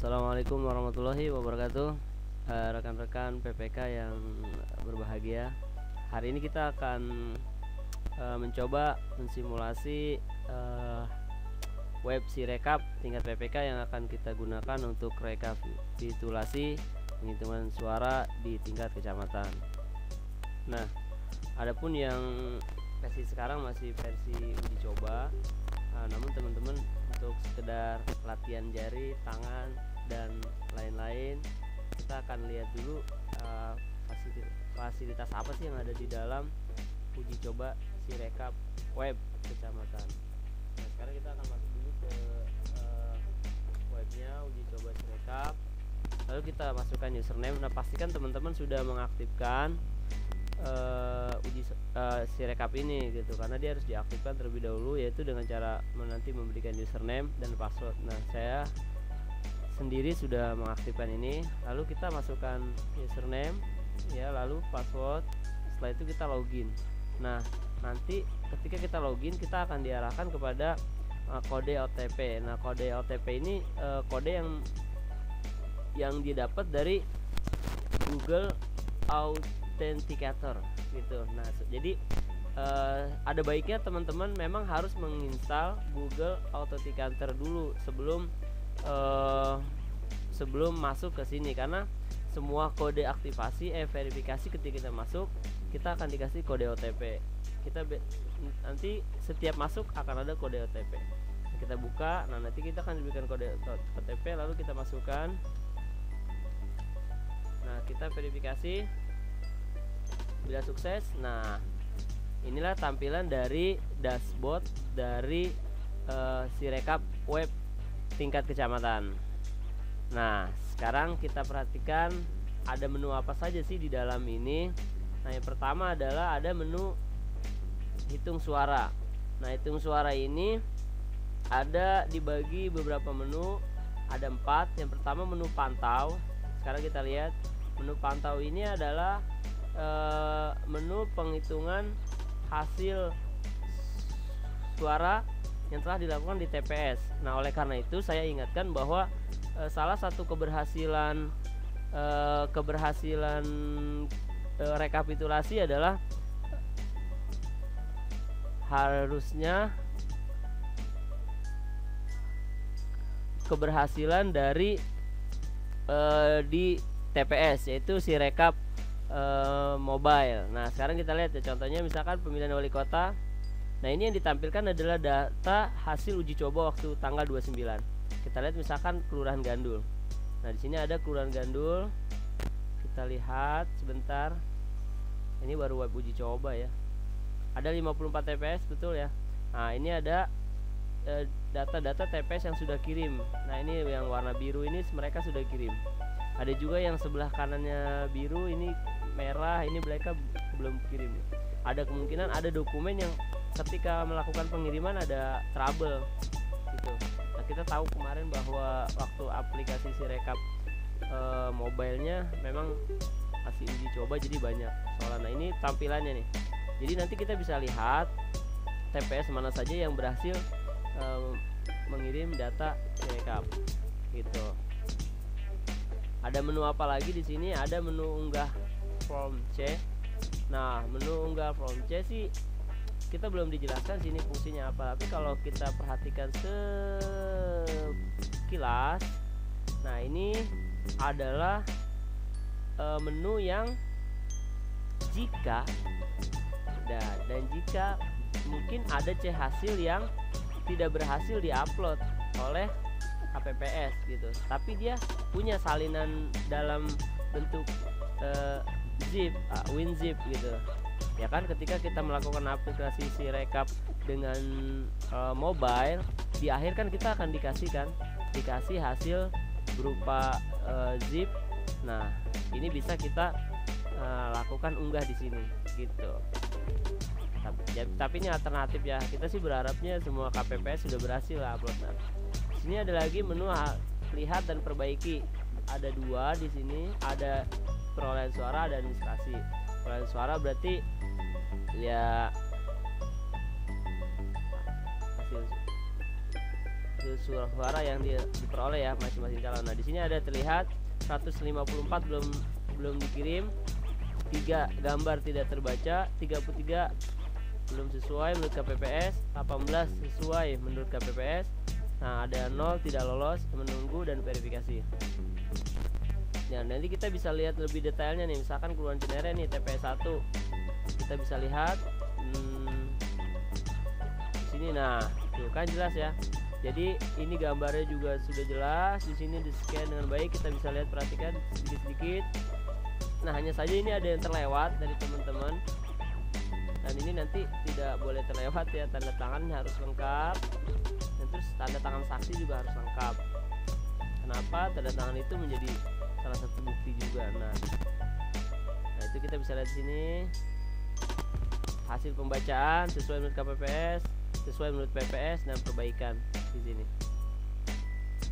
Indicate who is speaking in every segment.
Speaker 1: Assalamualaikum warahmatullahi wabarakatuh. Rekan-rekan PPK yang berbahagia, hari ini kita akan mencoba mensimulasi web Sirekap tingkat PPK yang akan kita gunakan untuk rekapitulasi penghitungan suara di tingkat kecamatan. Nah, adapun yang versi sekarang masih versi uji coba, namun teman-teman untuk sekedar latihan jari, tangan, dan lain-lain, kita akan lihat dulu fasilitas apa sih yang ada di dalam uji coba Sirekap web kecamatan. Nah, sekarang kita akan masuk dulu ke webnya uji coba Sirekap, lalu kita masukkan username. Nah, pastikan teman-teman sudah mengaktifkan Sirekap ini gitu, karena dia harus diaktifkan terlebih dahulu, yaitu dengan cara nanti memberikan username dan password. Nah, saya sendiri sudah mengaktifkan ini. Lalu kita masukkan username ya, lalu password. Setelah itu kita login. Nah, nanti ketika kita login, kita akan diarahkan kepada kode OTP. Nah, kode OTP ini kode yang didapat dari Google Authenticator gitu. Nah, jadi ada baiknya teman-teman memang harus menginstal Google Authenticator dulu sebelum masuk ke sini, karena semua kode aktivasi verifikasi ketika kita masuk, kita akan dikasih kode OTP. Nanti setiap masuk akan ada kode OTP. Kita buka, nah nanti kita akan diberikan kode OTP, lalu kita masukkan. Nah, kita verifikasi. Bila sukses, nah inilah tampilan dari dashboard dari Sirekap web tingkat kecamatan. Nah, sekarang kita perhatikan ada menu apa saja sih di dalam ini. Nah, yang pertama adalah ada menu hitung suara. Nah, hitung suara ini ada dibagi beberapa menu, ada 4. Yang pertama menu pantau. Sekarang kita lihat menu pantau ini adalah menu penghitungan hasil suara yang telah dilakukan di TPS. Nah, oleh karena itu saya ingatkan bahwa salah satu keberhasilan rekapitulasi adalah harusnya keberhasilan dari di TPS, yaitu Sirekap mobile. Nah, sekarang kita lihat ya, contohnya misalkan pemilihan wali kota. Nah, ini yang ditampilkan adalah data hasil uji coba waktu tanggal 29. Kita lihat misalkan Kelurahan Gandul. Nah, di sini ada Kelurahan Gandul. Kita lihat sebentar. Ini baru web uji coba ya. Ada 54 TPS, betul ya. Nah, ini ada data-data TPS yang sudah kirim. Nah, ini yang warna biru ini mereka sudah kirim. Ada juga yang sebelah kanannya biru, ini merah, ini mereka belum kirim. Ada kemungkinan ada dokumen yang ketika melakukan pengiriman ada trouble gitu. Nah, kita tahu kemarin bahwa waktu aplikasi Sirekap mobilenya memang masih uji coba, jadi banyak soalnya. Nah, ini tampilannya nih. Jadi nanti kita bisa lihat TPS mana saja yang berhasil mengirim data Sirekap gitu. Ada menu apa lagi di sini? Ada menu unggah form C. Nah, menu unggah form C sih kita belum dijelaskan sini fungsinya apa. Tapi kalau kita perhatikan sekilas, nah ini adalah menu yang jika dan jika mungkin ada C hasil yang tidak berhasil diupload oleh KPPS gitu, tapi dia punya salinan dalam bentuk zip, WinZip gitu ya kan. Ketika kita melakukan aplikasi Sirekap dengan mobile, di akhir kan kita akan dikasih hasil berupa zip. Nah, ini bisa kita lakukan unggah di sini gitu. Tapi ini alternatif ya, kita sih berharapnya semua KPPS sudah berhasil upload. Nah, ini ada lagi menu lihat dan perbaiki. Ada 2 di sini, ada perolehan suara, ada administrasi. Perolehan suara berarti ya hasil suara yang diperoleh ya masing-masing calon. Nah, di sini ada terlihat 154 belum dikirim, 3 gambar tidak terbaca, 33 belum sesuai menurut KPPS, 18 sesuai menurut KPPS. Nah, ada 0 tidak lolos, menunggu dan verifikasi. Nah, nanti kita bisa lihat lebih detailnya nih, misalkan Kelurahan Cinere nih TPS 1. Kita bisa lihat di sini. Nah, tuh kan jelas ya. Jadi ini gambarnya juga sudah jelas. Di sini di scan dengan baik, kita bisa lihat, perhatikan sedikit-sedikit. Nah, hanya saja ini ada yang terlewat dari teman-teman. Dan ini nanti tidak boleh terlewat ya, tanda tangannya harus lengkap. Dan terus tanda tangan saksi juga harus lengkap. Kenapa? Tanda tangan itu menjadi salah satu bukti juga. Nah, itu kita bisa lihat di sini. Hasil pembacaan sesuai menurut KPPS, sesuai menurut PPS, dan perbaikan di sini.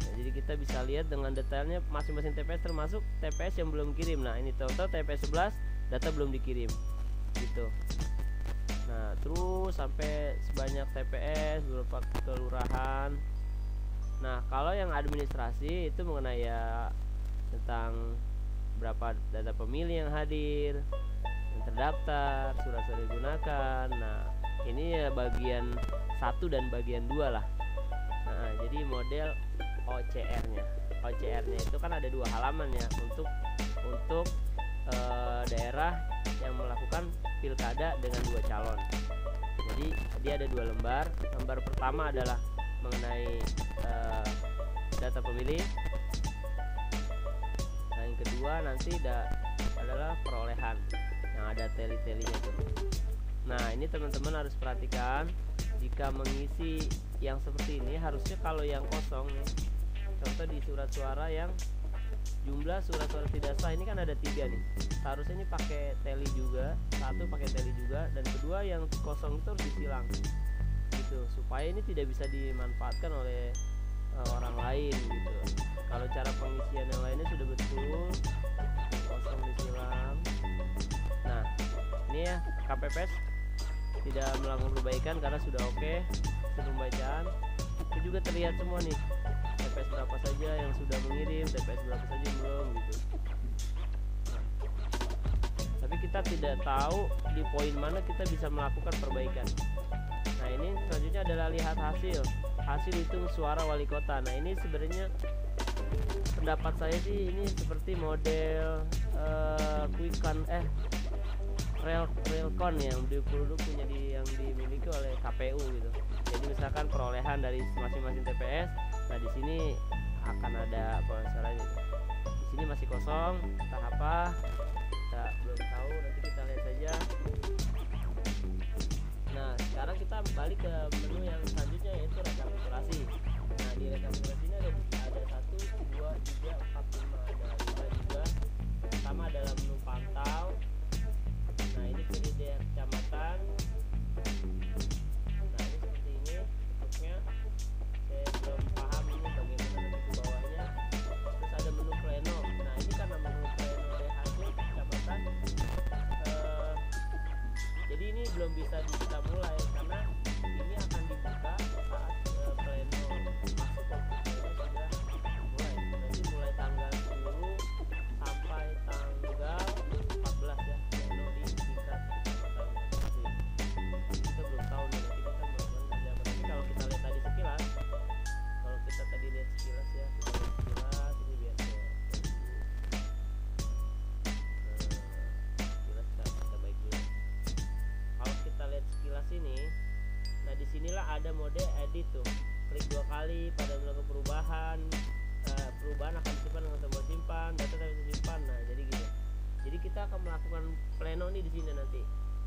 Speaker 1: Nah, jadi kita bisa lihat dengan detailnya masing-masing TPS, termasuk TPS yang belum kirim. Nah, ini contoh TPS 11 data belum dikirim gitu. Nah, terus sampai sebanyak TPS, beberapa kelurahan. Nah, kalau yang administrasi itu mengenai ya tentang berapa data pemilih yang hadir, yang terdaftar, surat-surat digunakan. Nah, ini ya bagian 1 dan bagian 2 lah. Nah, jadi model OCR-nya. OCR-nya itu kan ada 2 halaman ya untuk daerah yang melakukan pilkada dengan 2 calon. Jadi dia ada 2 lembar. Lembar pertama adalah mengenai data pemilih. Nah, yang kedua nanti adalah perolehan yang ada teli-telinya tuh. Nah, ini teman-teman harus perhatikan, jika mengisi yang seperti ini harusnya kalau yang kosong nih, contoh di surat suara yang jumlah surat suara tidak sah ini kan ada 3 nih, harusnya ini pakai teli juga, 1 pakai teli juga, dan kedua yang kosong itu harus disilang gitu, supaya ini tidak bisa dimanfaatkan oleh orang lain gitu. Kalau cara pengisian yang lainnya sudah betul, kosong disilang. Nah, ini ya KPPS tidak melakukan perbaikan karena sudah oke hasil pembacaan. Itu juga terlihat semua nih, TPS berapa saja yang sudah mengirim, TPS berapa saja yang belum gitu. Nah, tapi kita tidak tahu di poin mana kita bisa melakukan perbaikan. Nah, ini selanjutnya adalah lihat hasil hitung suara wali kota. Nah, ini sebenarnya pendapat saya sih ini seperti model Realcon yang dulu punya yang dimiliki oleh KPU gitu. Jadi misalkan perolehan dari masing-masing TPS, nah di sini akan ada perolehan gitu. Di sini masih kosong, entah apa, kita belum tahu, nanti kita lihat saja. Nah, sekarang kita balik ke menu yang selanjutnya, yaitu rekapitulasi. Nah, di rekapitulasi ini ada 1, 2, 3, 4, 5, ada 5 juga. Pertama adalah menu pantau. Nah, ini pilih daerah kecamatan. Nah, ini seperti ini bentuknya. Saya belum paham ini bagaimana nanti ke bawahnya. Terus ada menu pleno. Nah, ini karena menu pleno DHC kecamatan, jadi ini belum bisa kita mulai karena ini akan dibuka saat pleno masuk, waktu pleno sudah mulai. Nanti mulai tanggal 10 sampai tanggal 14 ya, pleno di tingkat kecamatan masing-masing. Kita belum tahu nih nanti kita melakukan kerja apa. Tapi kalau kita lihat tadi sekilas, ya, kita lihat sekilas ini biasa. Sini, nah disinilah ada mode edit tuh, klik 2 kali pada melakukan perubahan akan disimpan dengan tombol simpan, data akan disimpan. Nah, jadi gitu. Jadi kita akan melakukan pleno nih di sini nanti.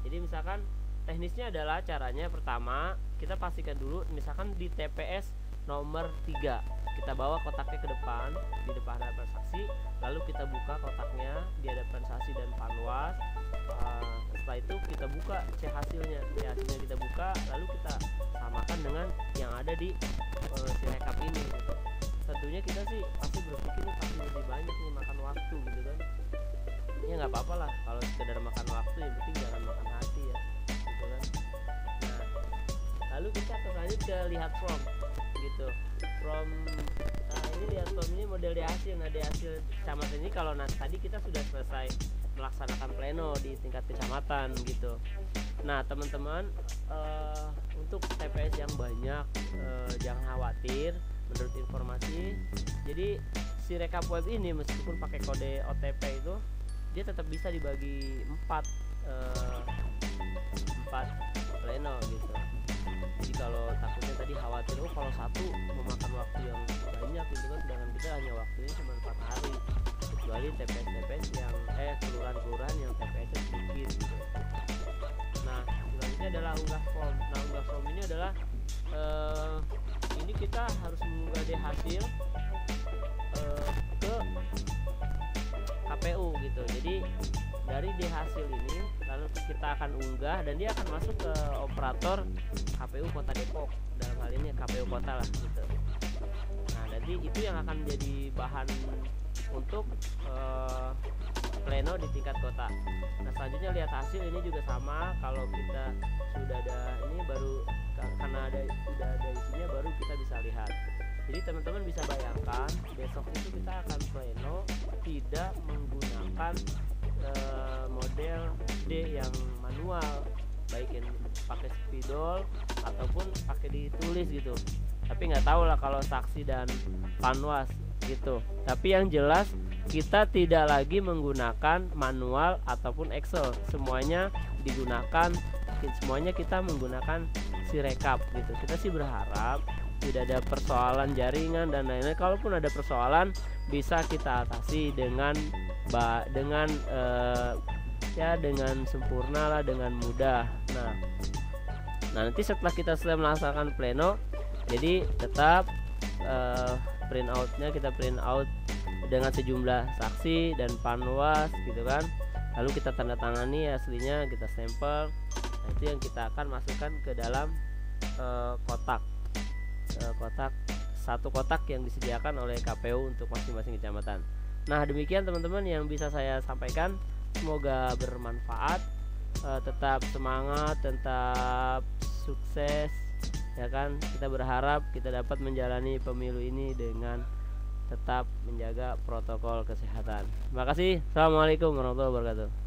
Speaker 1: Jadi misalkan teknisnya adalah caranya pertama kita pastikan dulu, misalkan di TPS nomor 3 kita bawa kotaknya ke depan, di depan hadapan saksi, lalu kita buka kotaknya di hadapan saksi dan panwas. Setelah itu kita buka hasilnya kita buka, lalu kita samakan dengan yang ada di Sirekap ini gitu. Tentunya kita sih pasti berpikir ini pasti lebih banyak nih makan waktu gitu kan. Ya nggak apa-apa lah kalau sekedar makan waktu, yang penting jangan makan hati ya gitu kan. Nah, Lalu kita akan lanjut ke lihat from gitu. From ini lihat from ini model di hasil. Nah di hasil kecamatan ini kalau tadi kita sudah selesai melaksanakan pleno di tingkat kecamatan gitu. Nah teman-teman, untuk TPS yang banyak jangan khawatir menurut informasi. Jadi si rekap web ini meskipun pakai kode OTP itu dia tetap bisa dibagi 4 pleno gitu. Jadi kalau takutnya tadi khawatir kalau satu memakan waktu yang banyak gitu kan, sedangkan kita hanya waktunya cuma 4 hari, kecuali TPS yang kelurahan-kelurahan yang TPS-nya sedikit gitu. Nah selanjutnya adalah unggah form. Nah unggah form ini adalah ini kita harus mengunggah di hasil ke KPU gitu. Jadi dari di hasil ini lalu kita akan unggah dan dia akan masuk ke operator KPU Kota Depok, dalam hal ini KPU Kota lah gitu. Nah nanti itu yang akan menjadi bahan untuk pleno di tingkat kota. Nah selanjutnya lihat hasil ini juga sama. Kalau kita sudah ada ini baru karena sudah ada isinya baru kita bisa lihat. Jadi teman-teman bisa bayangkan besok itu kita akan pleno tidak menggunakan model D yang manual, baik yang pakai spidol ataupun pakai ditulis gitu. Tapi nggak tahu lah kalau saksi dan panwas gitu. Tapi yang jelas kita tidak lagi menggunakan manual ataupun Excel, semuanya kita menggunakan Sirekap gitu. Kita sih berharap tidak ada persoalan jaringan dan lain-lain. Kalaupun ada persoalan bisa kita atasi dengan sempurna lah, dengan mudah. Nah nanti setelah kita selesai melaksanakan pleno, jadi tetap print outnya kita print out dengan sejumlah saksi dan panwas gitu kan. Lalu kita tanda tangani aslinya, kita stempel. Nah itu yang kita akan masukkan ke dalam satu kotak yang disediakan oleh KPU untuk masing-masing kecamatan. Nah demikian teman-teman yang bisa saya sampaikan, semoga bermanfaat. Tetap semangat, tetap sukses ya kan. Kita berharap kita dapat menjalani pemilu ini dengan tetap menjaga protokol kesehatan. Terima kasih. Assalamualaikum warahmatullahi wabarakatuh.